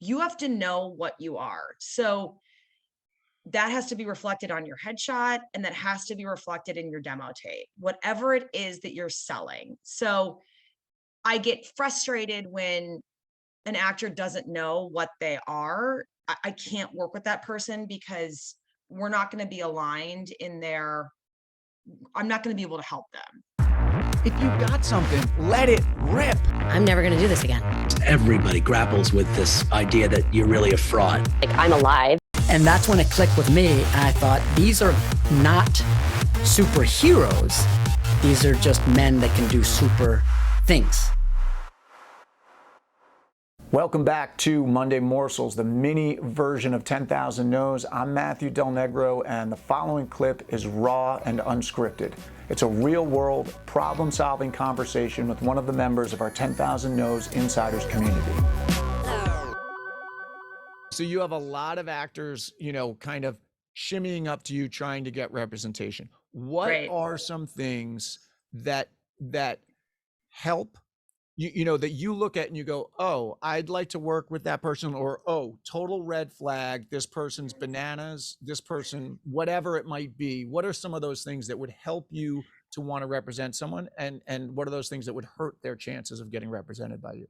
you have to know what you are. So that has to be reflected on your headshot and that has to be reflected in your demo tape, whatever it is that you're selling. So I get frustrated when an actor doesn't know what they are. I can't work with that person because we're not going to be aligned in their, I'm not going to be able to help them. If you got something, let it rip. I'm never going to do this again. Everybody grapples with this idea that you're really a fraud. Like, I'm alive. And that's when it clicked with me. And I thought, these are not superheroes. These are just men that can do super things. Welcome back to Monday Morsels, the mini version of 10,000 No's. I'm Matthew Del Negro, and the following clip is raw and unscripted. It's a real-world, problem-solving conversation with one of the members of our 10,000 No's Insiders community. So you have a lot of actors, kind of shimmying up to you, trying to get representation. What Right. are some things that help? That you look at and you go, oh, I'd like to work with that person, or, oh, total red flag, this person's bananas, this person, whatever it might be. What are some of those things that would help you to want to represent someone? And what are those things that would hurt their chances of getting represented by you?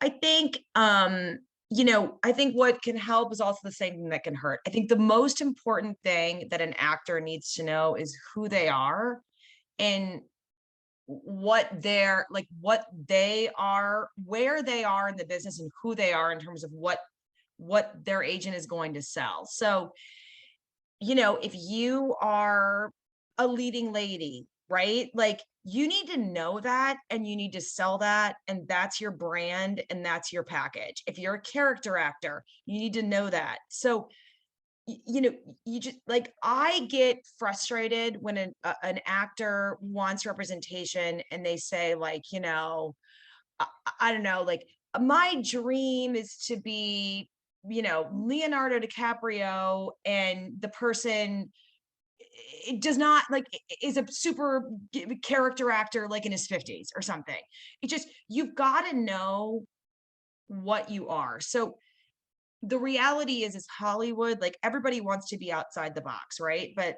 I think, I think what can help is also the same thing that can hurt. I think the most important thing that an actor needs to know is who they are and what they are, where they are in the business and who they are in terms of what their agent is going to sell. So, if you are a leading lady, right? Like, you need to know that and you need to sell that, and that's your brand and that's your package. If you're a character actor, you need to know that. So you just, like, I get frustrated when an actor wants representation and they say, like, I, I don't know, like, my dream is to be, Leonardo DiCaprio, and the person it does not, like, is a super character actor, like in his 50s or something. It just, you've got to know what you are. So the reality is Hollywood, like, everybody wants to be outside the box, right? But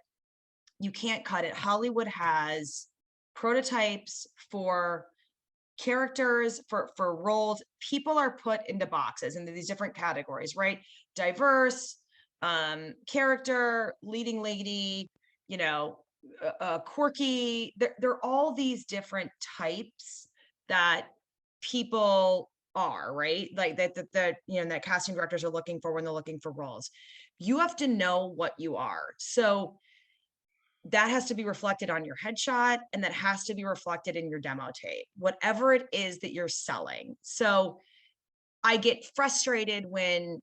you can't cut it. Hollywood has prototypes for characters, for roles. People are put into boxes into these different categories, right? Diverse, character, leading lady, quirky. There are all these different types that people are, right? Like that casting directors are looking for when they're looking for roles. You have to know what you are. So that has to be reflected on your headshot and that has to be reflected in your demo tape, whatever it is that you're selling. So I get frustrated when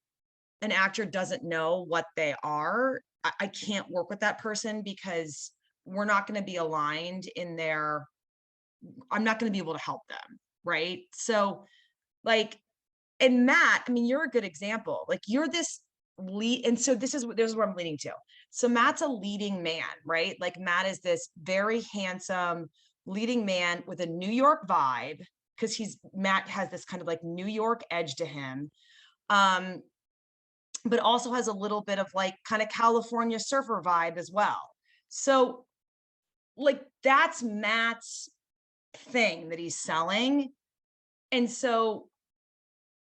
an actor doesn't know what they are. I can't work with that person because we're not going to be aligned in their, I'm not going to be able to help them. Right. So, like, and Matt, I mean, you're a good example. Like, you're this lead. And so this is where I'm leading to. So Matt's a leading man, right? Like, Matt is this very handsome leading man with a New York vibe, because Matt has this kind of like New York edge to him. But also has a little bit of like kind of California surfer vibe as well. So, like, that's Matt's thing that he's selling. And so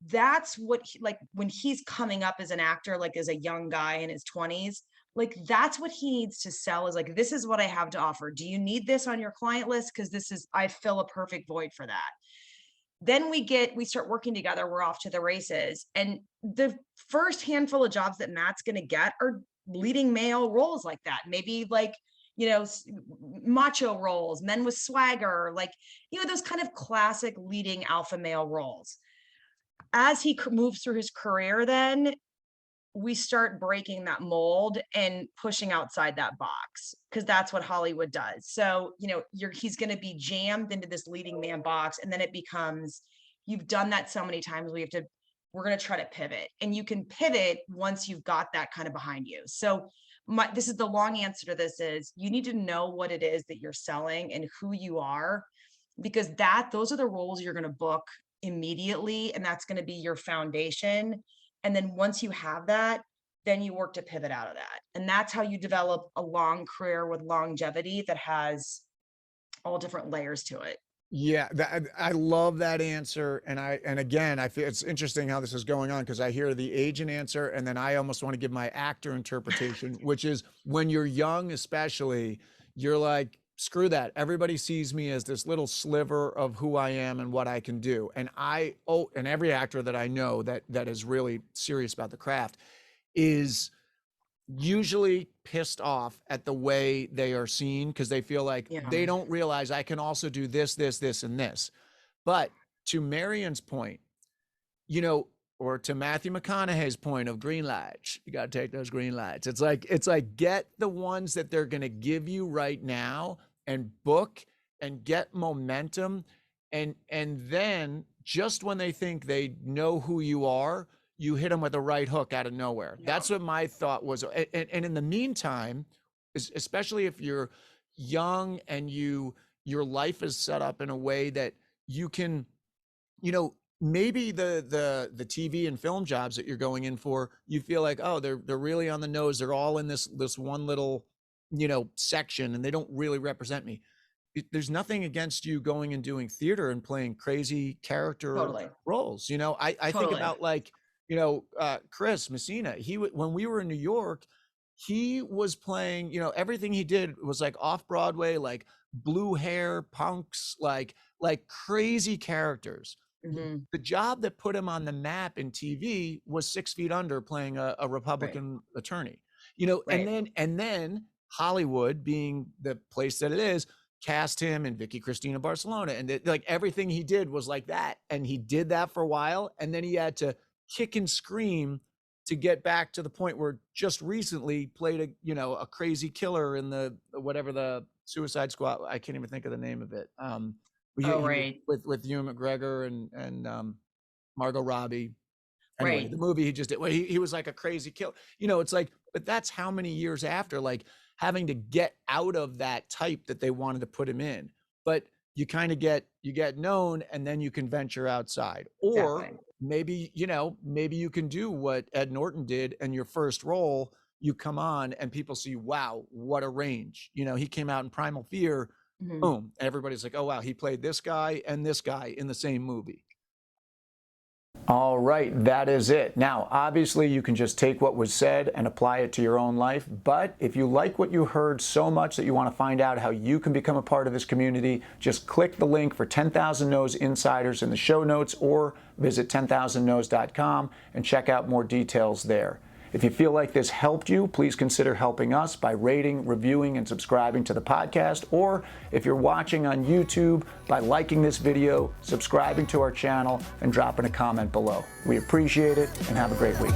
that's what like, when he's coming up as an actor, like as a young guy in his 20s, like, that's what he needs to sell, is like, this is what I have to offer. Do you need this on your client list? Because I fill a perfect void for that. Then we start working together, we're off to the races. And the first handful of jobs that Matt's going to get are leading male roles like that. Maybe like, macho roles, men with swagger, like, those kind of classic leading alpha male roles. As he moves through his career, then we start breaking that mold and pushing outside that box, because that's what Hollywood does. So, he's going to be jammed into this leading man box. And then it becomes, you've done that so many times, we're going to try to pivot, and you can pivot once you've got that kind of behind you. So this is the long answer to this, is you need to know what it is that you're selling and who you are, because those are the roles you're going to book immediately, and that's going to be your foundation. And then once you have that, then you work to pivot out of that. And that's how you develop a long career with longevity that has all different layers to it. Yeah, I love that answer. And again, I feel it's interesting how this is going on, because I hear the agent answer, and then I almost want to give my actor interpretation, which is when you're young, especially, you're like, screw that. Everybody sees me as this little sliver of who I am and what I can do. And and every actor that I know that is really serious about the craft is usually pissed off at the way they are seen, because they feel like they don't realize I can also do this, this, this, and this. But to Marion's point, you know, or to Matthew McConaughey's point of green lights, you got to take those green lights. It's like get the ones that they're going to give you right now and book and get momentum. And then just when they think they know who you are, you hit them with a right hook out of nowhere. Yeah. That's what my thought was. And in the meantime, especially if you're young and your life is set up in a way that you can, you know, maybe the TV and film jobs that you're going in for, you feel like, oh, they're really on the nose. They're all in this one little, you know, section, and they don't really represent me. There's nothing against you going and doing theater and playing crazy character roles. You know, I think about, like, you know, Chris Messina, when we were in New York, he was playing, you know, everything he did was like off Broadway, like blue hair punks, like crazy characters. Mm-hmm. The job that put him on the map in TV was 6 Feet Under, playing a Republican attorney, you know, and then Hollywood, being the place that it is, cast him in Vicky Cristina Barcelona. And like everything he did was like that. And he did that for a while. And then he had to kick and scream to get back to the point where just recently played a crazy killer in the Suicide Squad. I can't even think of the name of it. With Ewan McGregor and Margot Robbie. Anyway, the movie he just did, he was like a crazy killer. You know, it's like, but that's how many years after, like, having to get out of that type that they wanted to put him in. But you kind of you get known, and then you can venture outside. Or maybe you can do what Ed Norton did, and your first role, you come on and people see, wow, what a range. You know, he came out in Primal Fear, boom. Everybody's like, oh, wow, he played this guy and this guy in the same movie. All right, that is it. Now, obviously, you can just take what was said and apply it to your own life. But if you like what you heard so much that you want to find out how you can become a part of this community, just click the link for 10,000 No's Insiders in the show notes, or visit 10,000nos.com and check out more details there. If you feel like this helped you, please consider helping us by rating, reviewing, and subscribing to the podcast. Or if you're watching on YouTube, by liking this video, subscribing to our channel, and dropping a comment below. We appreciate it, and have a great week.